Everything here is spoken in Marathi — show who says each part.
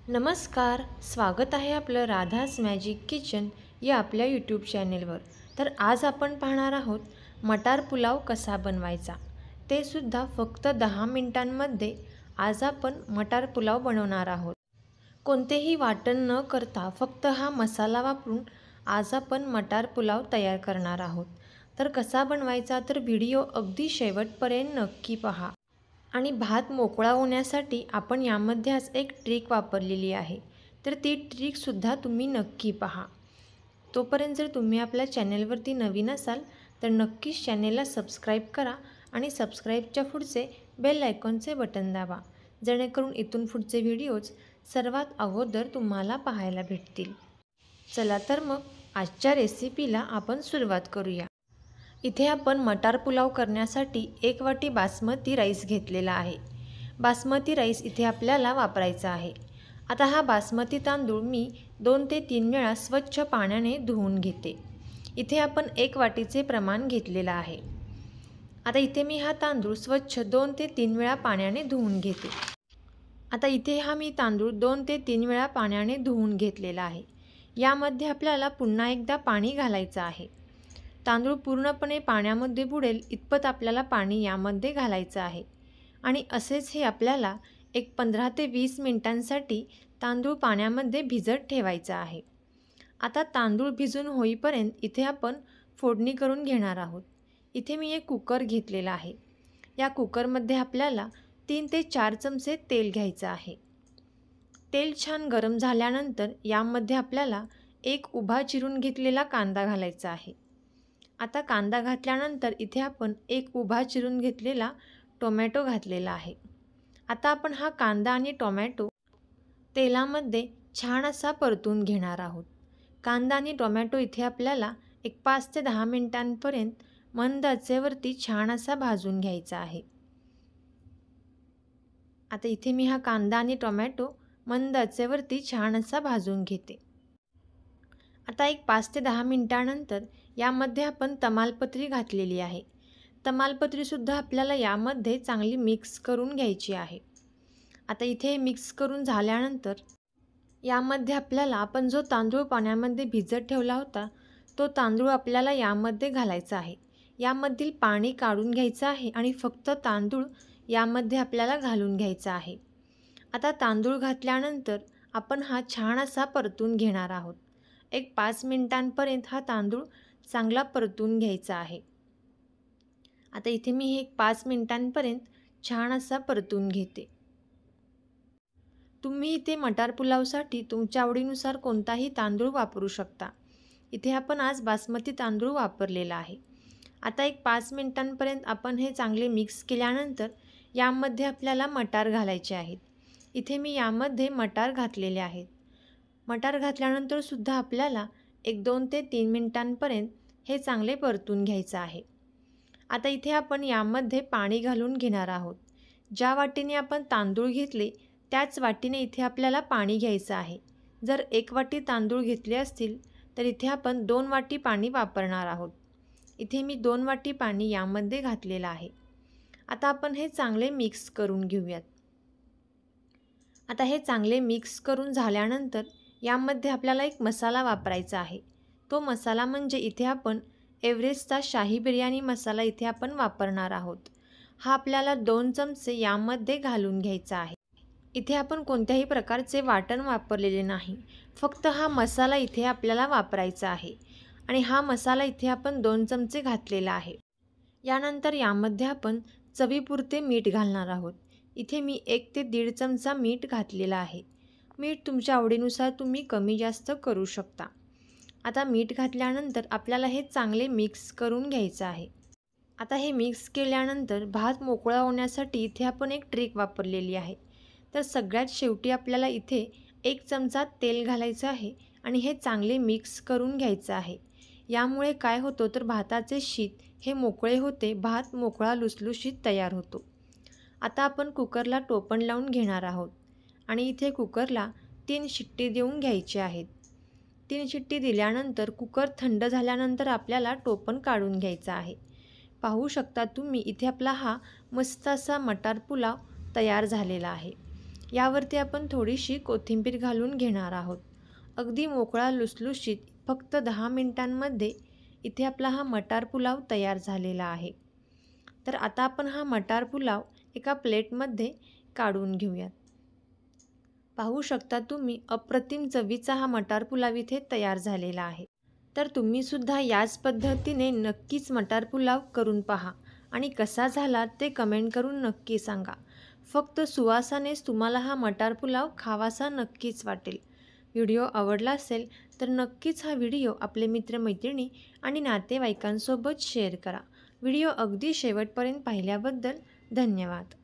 Speaker 1: नमस्कार, स्वागत आहे आपलं राधास मॅजिक किचन या आपल्या यूट्यूब चॅनेलवर. तर आज आपण पाहणार आहोत मटार पुलाव कसा बनवायचा, ते सुद्धा फक्त 10 मिनिटांमध्ये. आज आपण मटार पुलाव बनवणार आहोत. कोणतेही वाटण न करता फक्त हा मसाला वापरून आज आपण मटार पुलाव तयार करणार आहोत. तर कसा बनवायचा, तर व्हिडिओ अगदी शेवटपर्यंत नक्की पहा. आणि भात मोकळा होण्यासाठी आपण यामध्ये आज एक ट्रिक वापरलेली आहे, तर ती ट्रिकसुद्धा तुम्ही नक्की पहा. तोपर्यंत जर तुम्ही आपल्या चॅनेलवरती नवीन असाल तर नक्कीच चॅनेलला सबस्क्राईब करा आणि सबस्क्राईबच्या पुढचे बेल आयकॉनचे बटन दाबा, जेणेकरून इथून पुढचे व्हिडिओज सर्वात अगोदर तुम्हाला पाहायला भेटतील. चला तर मग आजच्या रेसिपीला आपण सुरुवात करूया. इथे आपण मटार पुलाव करण्यासाठी 1 वाटी बासमती राईस घेतलेला आहे. बासमती राईस इथे आपल्याला वापरायचा आहे. आता हा बासमती तांदूळ मी 2 ते 3 वेळा स्वच्छ पाण्याने धुवून घेते. इथे आपण 1 वाटीचे प्रमाण घेतलेलं आहे. आता इथे मी हा तांदूळ स्वच्छ 2 ते 3 वेळा पाण्याने धुवून घेते. आता इथे हा मी तांदूळ 2 ते 3 वेळा पाण्याने धुवून घेतलेला आहे. यामध्ये आपल्याला पुन्हा एकदा पाणी घालायचं आहे. तांदूळ पूर्णपणे पाण्यामध्ये बुडेल इतपत आपल्याला पाणी यामध्ये घालायचं आहे. आणि असेच हे आपल्याला एक 15 ते 20 मिनिटांसाठी तांदूळ पाण्यामध्ये भिजत ठेवायचा आहे. आता तांदूळ भिजून होईपर्यंत इथे आपण फोडणी करून घेणार आहोत. इथे मी एक कुकर घेतलेला आहे. या कुकरमध्ये आपल्याला 3 ते 4 चमचे तेल घ्यायचं आहे. तेल छान गरम झाल्यानंतर यामध्ये आपल्याला एक उभा चिरून घेतलेला कांदा घालायचा आहे. आता कांदा घातल्यानंतर इथे आपण एक उभा चिरून घेतलेला टोमॅटो घातलेला आहे. आता आपण हा कांदा आणि टोमॅटो तेलामध्ये छान असा परतून घेणार आहोत. कांदा आणि टोमॅटो इथे आपल्याला एक 5 ते 10 मिनिटांपर्यंत मंद आचेवरती छान असा भाजून घ्यायचा आहे. आता इथे मी हा कांदा आणि टोमॅटो मंद आचेवरती छान असा भाजून घेते. आता एक 5 ते 10 मिनिटानंतर यामध्ये आपण तमालपत्री घातलेली आहे. तमालपत्रीसुद्धा आपल्याला यामध्ये चांगली मिक्स करून घ्यायची आहे. आता इथे मिक्स करून झाल्यानंतर यामध्ये आपल्याला आपण जो तांदूळ पाण्यामध्ये भिजत ठेवला होता तो तांदूळ आपल्याला यामध्ये घालायचा आहे. यामधील पाणी काढून घ्यायचं आहे आणि फक्त तांदूळ यामध्ये आपल्याला घालून घ्यायचा आहे. आता तांदूळ घातल्यानंतर आपण हा छान असा परतून घेणार आहोत. एक 5 मिनिटांपर्यंत हा तांदूळ चांगला परतून घ्यायचा आहे. आता इथे मी हे 5 मिनिटांपर्यंत छान असा परतून घेते. तुम्ही इथे मटार पुलावसाठी तुमच्या आवडीनुसार कोणताही तांदूळ वापरू शकता. इथे आपण आज बासमती तांदूळ वापरलेला आहे. आता एक 5 मिनिटांपर्यंत आपण हे चांगले मिक्स केल्यानंतर यामध्ये आपल्याला मटार घालायचे आहेत. इथे मी यामध्ये मटार घातलेले आहेत. मटार घातल्यानंतर सुद्धा आपल्याला एक 2 ते 3 मिनिटांपर्यंत हे चांगले परतून घ्यायचं आहे. आता इथे आपण यामध्ये पाणी घालून घेणार आहोत. ज्या वाटीने आपण तांदूळ घेतले त्याच वाटीने इथे आपल्याला पाणी घ्यायचं आहे. जर 1 वाटी तांदूळ घेतले असतील तर इथे आपण 2 वाटी पाणी वापरणार आहोत. इथे मी 2 वाटी पाणी यामध्ये घातलेलं आहे. आता आपण हे चांगले मिक्स करून घेऊयात. आता हे चांगले मिक्स करून झाल्यानंतर यामध्ये आपल्याला एक मसाला वापरायचा आहे. तो मसाला म्हणजे इथे आपण एव्हरेस्टचा शाही बिर्याणी मसाला इथे आपण वापरणार आहोत. हा आपल्याला 2 चमचे यामध्ये घालून घ्यायचा आहे. इथे आपण कोणत्याही प्रकारचे वाटण वापरलेले नाही, फक्त हा मसाला इथे आपल्याला वापरायचा आहे. आणि हा मसाला इथे आपण 2 चमचे घातलेला आहे. यानंतर यामध्ये आपण चवीपुरते मीठ घालणार आहोत. इथे मी 1 ते 1.5 चमचा मीठ घातलेला आहे. मीठ तुमच्या आवडीनुसार तुम्ही कमी जास्त करू शकता. आता मीठ घातल्यानंतर आपल्याला हे चांगले मिक्स करून घ्यायचं आहे. आता हे मिक्स केल्यानंतर भात मोकळा होण्यासाठी इथे आपण एक ट्रिक वापरलेली आहे. तर सगळ्यात शेवटी आपल्याला इथे 1 चमचा तेल घालायचं आहे आणि हे चांगले मिक्स करून घ्यायचं आहे. यामुळे काय होतं तर भाताचे शीत हे मोकळे होते, भात मोकळा लुसलुशीत तयार होतो. आता आपण कुकरला टोपण लावून घेणार आहोत आणि इथे कुकरला 3 शिट्टी देऊन घ्यायचे आहेत. 3 शिट्टी दिल्यानंतर कुकर थंड झाल्यानंतर आपल्याला टोपण काढून घ्यायचा आहे. पाहू शकता तुम्ही इथे आपला हा मस्त असा मटार पुलाव तयार झालेला आहे. यावरती आपण थोडीशी कोथिंबीर घालून घेणार आहोत. अगदी मोकळा लुसलुशीत फक्त 10 मिनिटांमध्ये इथे आपला हा मटार पुलाव तयार झालेला आहे. तर आता आपण हा मटार पुलाव एका प्लेटमध्ये काढून घेऊयात. पाहू शकता तुम्ही अप्रतिम चवीचा हा मटार पुलाव इथे तयार झालेला आहे. तर तुम्हीसुद्धा याच पद्धतीने नक्कीच मटार पुलाव करून पहा आणि कसा झाला ते कमेंट करून नक्की सांगा. फक्त सुवासानेच तुम्हाला हा मटार पुलाव खावासा नक्कीच वाटेल. व्हिडिओ आवडला असेल तर नक्कीच हा व्हिडिओ आपले मित्रमैत्रिणी आणि नातेवाईकांसोबत शेअर करा. व्हिडिओ अगदी शेवटपर्यंत पाहिल्याबद्दल धन्यवाद.